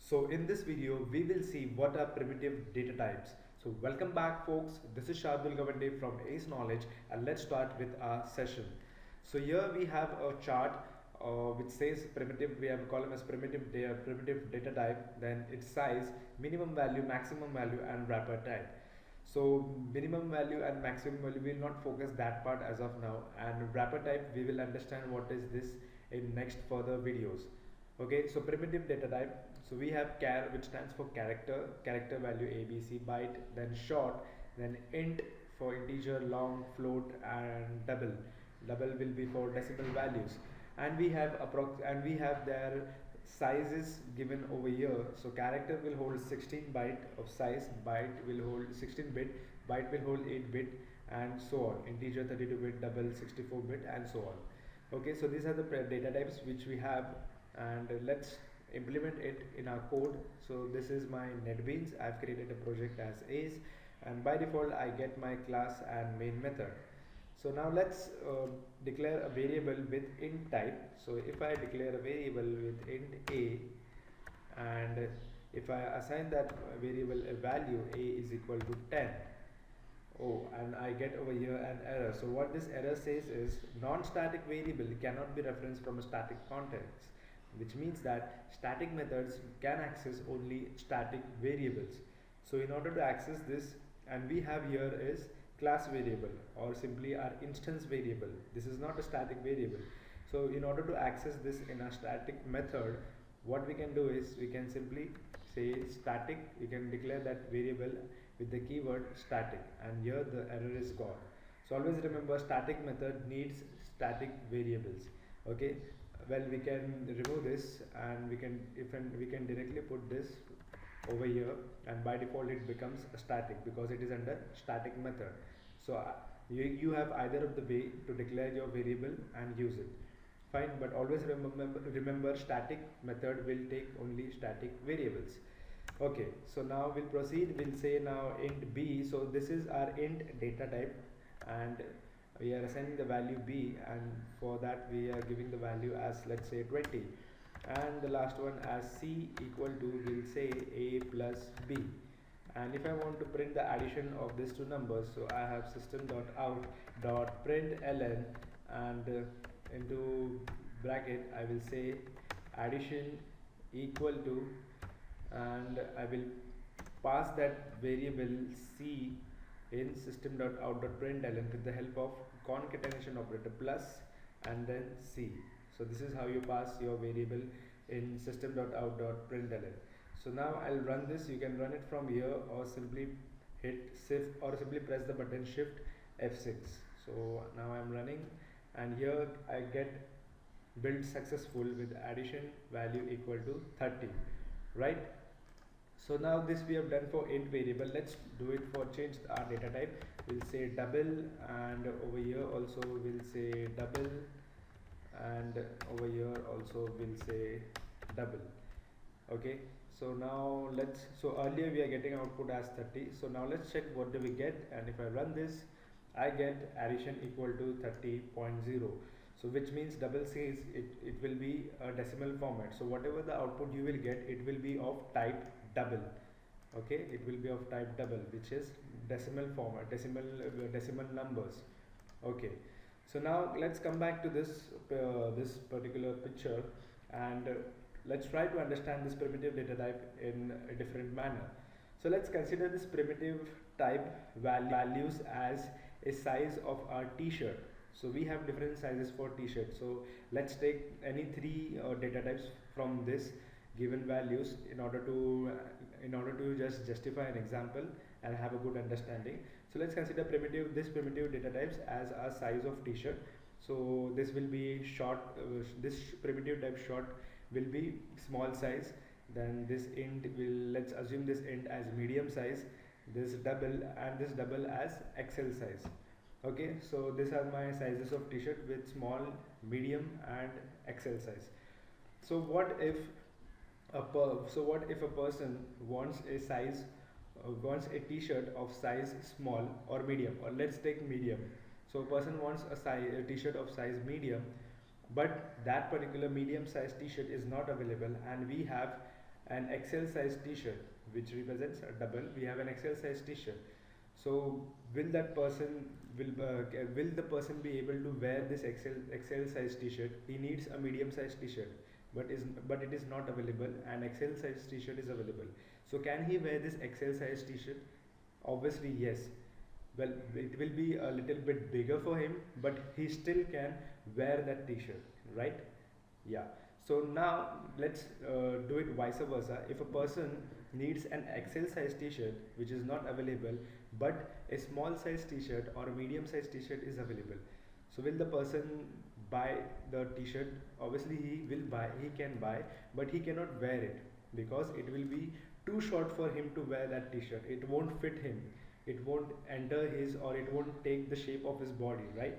So in this video, we will see what are primitive data types. So welcome back folks, this is Shardul Gavande from Ace Knowledge and let's start with our session. So here we have a chart which says primitive, we have a column as primitive data type, then its size, minimum value, maximum value and wrapper type. So minimum value and maximum value, we will not focus that part as of now, and wrapper type we will understand what is this in next further videos. Okay, so primitive data type, so we have char which stands for character value ABC, byte, then short, then int for integer, long, float and double will be for decimal values, and we have their sizes given over here. So character will hold 16 byte of size, byte will hold 16 bit, byte will hold 8 bit and so on, integer 32 bit, double 64 bit and so on. Okay, so these are the data types which we have, and let's implement it in our code. So this is my NetBeans. I've created a project as Ace, and by default I get my class and main method. So now let's declare a variable with int type. So if I declare a variable with int a, and if I assign that variable a value, a is equal to 10. Oh, and I get over here an error. So what this error says is non-static variable cannot be referenced from a static context, which means that static methods can access only static variables. So in order to access this, and we have here is class variable or simply our instance variable. This is not a static variable. So in order to access this in a static method, what we can do is we can simply say static. You can declare that variable with the keyword static, and here the error is gone. So always remember, static method needs static variables. Okay, well, we can remove this and we can directly put this over here, and by default it becomes static because it is under static method. So you have either of the way to declare your variable and use it, fine, but always remember static method will take only static variables. Okay, so now we'll proceed. We'll say now int b. So this is our int data type, and we are assigning the value b, and for that we are giving the value as, let's say, 20, and the last one as c equal to, we'll say a plus b. And if I want to print the addition of these two numbers, so I have system.out.println, and into bracket I will say addition equal to, and I will pass that variable c in system.out.println with the help of concatenation operator plus and then c. So this is how you pass your variable in system.out.println. So now I'll run this. You can run it from here or simply hit shift or simply press the button shift F6. So now I'm running, and here I get build successful with addition value equal to 30, right? So now this we have done for int variable. Let's do it for change our data type. We'll say double, and over here also we'll say double, and over here also we'll say double. Okay, so now so earlier we are getting output as 30. So now let's check what do we get, and if I run this, I get addition equal to 30.0. So which means double says it will be a decimal format. So whatever the output you will get, it will be of type double. Okay, it will be of type double, which is decimal format, decimal numbers. Okay, so now let's come back to this this particular picture, and let's try to understand this primitive data type in a different manner. So let's consider this primitive type values as a size of our t-shirt. So we have different sizes for t-shirt. So let's take any three data types from this given values in order to just justify an example and have a good understanding. So let's consider this primitive data types as a size of t-shirt. So this will be short, this primitive type short will be small size, then this int will, let's assume this int as medium size, this double and this double as XL size. Okay, so these are my sizes of t-shirt with small, medium and XL size. So what if a person wants a t-shirt of size small or medium, or let's take medium. So a person wants a t-shirt of size medium, but that particular medium size t-shirt is not available, and we have an XL size t-shirt, which represents a double. We have an XL size t-shirt. So will that person will the person be able to wear this XL size t-shirt? He needs a medium size t-shirt, but it is not available. An XL size t-shirt is available. So can he wear this XL size t-shirt? Obviously yes. Well, it will be a little bit bigger for him, but he still can wear that t-shirt, right? Yeah. So now let's do it vice versa. If a person needs an XL size t-shirt which is not available, but a small size t-shirt or a medium size t-shirt is available, so will the person buy the t-shirt? Obviously he can buy, but he cannot wear it because it will be too short for him to wear that t-shirt. It won't fit him, it won't enter his, or it won't take the shape of his body, right?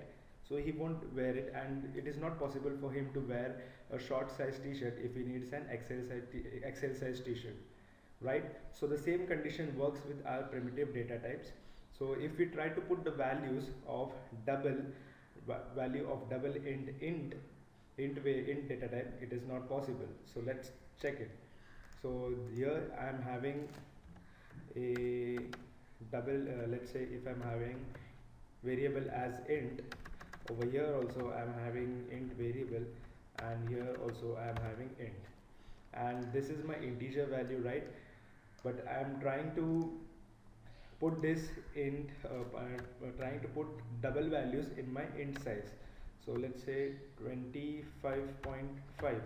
So he won't wear it, and it is not possible for him to wear a short size t-shirt if he needs an XL size t-shirt, right? So the same condition works with our primitive data types. So if we try to put the values of double int data type, it is not possible. So let's check it. So here I am having a double, let's say if I'm having variable as int, over here also I am having int variable, and here also I am having int, and this is my integer value, right? But I am trying to put this int, trying to put double values in my int size. So let's say 25.5.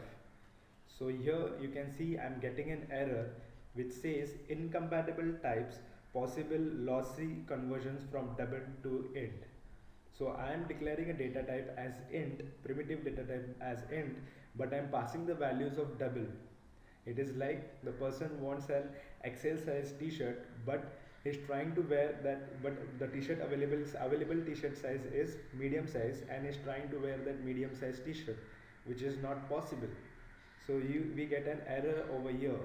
So here you can see I'm getting an error which says incompatible types, possible lossy conversions from double to int. So I am declaring a data type as int, primitive data type as int, but I am passing the values of double. It is like the person wants an XL size t-shirt, but is trying to wear that, but the t-shirt available t-shirt size is medium size, and is trying to wear that medium size t-shirt, which is not possible. So we get an error over here.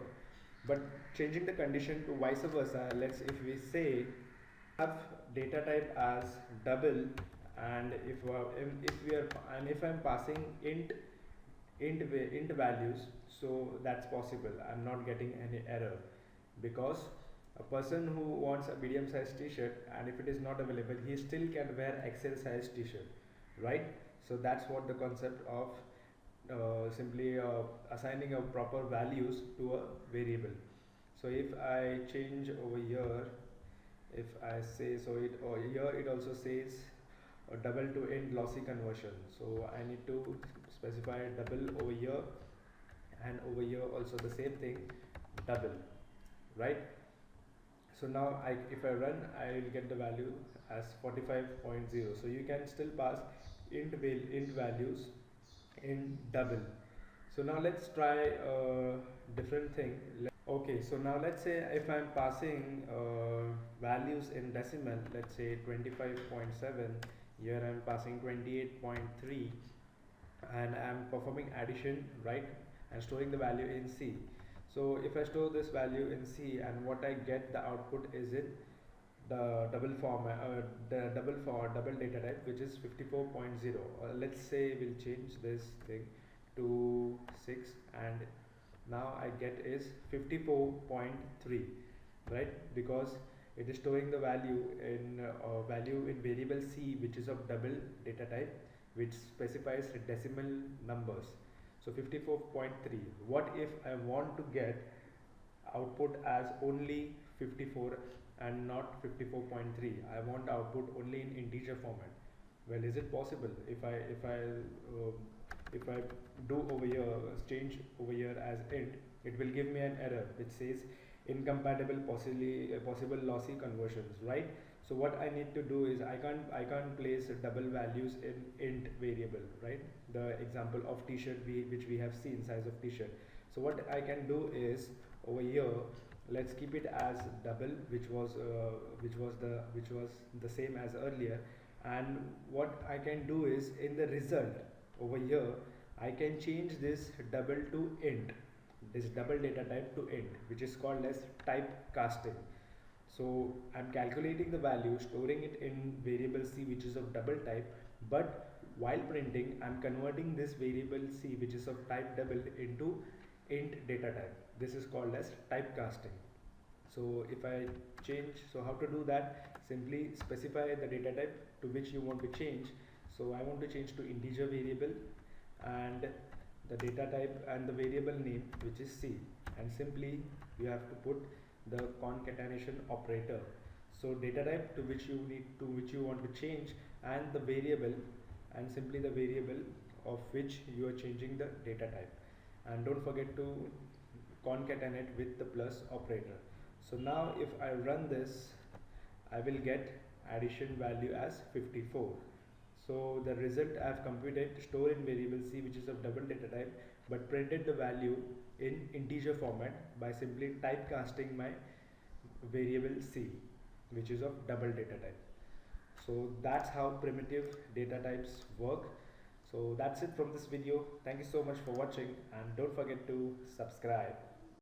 But changing the condition to vice versa, if we say have data type as double, and if I'm passing int values, so that's possible. I'm not getting any error, because a person who wants a medium sized t-shirt, and if it is not available, he still can wear XL size t-shirt, right? So that's what the concept of simply assigning a proper values to a variable. So if I change over here, if I say, so it, or here it also says double to int lossy conversion. So I need to specify double over here, and over here also the same thing, double, right? So now if I run, I will get the value as 45.0. So you can still pass int values in double. So now let's try a different thing. Okay, so now let's say if I'm passing values in decimal, let's say 25.7, here I'm passing 28.3, and I'm performing addition, right, and storing the value in C. So if I store this value in C, and what I get, the output is in the double format, double data type, which is 54.0. Let's say we'll change this thing to 6, and now I get is 54.3, right? Because it is storing the value in variable C, which is of double data type, which specifies decimal numbers. So 54.3. What if I want to get output as only 54 and not 54.3? I want output only in integer format. Well, is it possible? If I do over here, change over here as int, it will give me an error which says incompatible possible lossy conversions, right? So what I need to do is I can't place double values in int variable, right? The example of t-shirt which we have seen, size of t-shirt. So what I can do is over here, let's keep it as double, which was the same as earlier. And what I can do is in the result over here, I can change this double to int, this double data type to int, which is called as typecasting. So I'm calculating the value, storing it in variable C, which is of double type, but while printing, I'm converting this variable C, which is of type double, into int data type. this is called as typecasting. So if I change, so how to do that? Simply specify the data type to which you want to change. So I want to change to integer variable, and the data type and the variable name, which is C, and simply you have to put the concatenation operator. So data type to which you want to change, and the variable, and simply the variable of which you are changing the data type, and don't forget to concatenate with the plus operator. So now if I run this, I will get addition value as 54. So the result I have computed store in variable C, which is of double data type, but printed the value in integer format by simply typecasting my variable C, which is of double data type. So that's how primitive data types work. So that's it from this video. Thank you so much for watching, and don't forget to subscribe.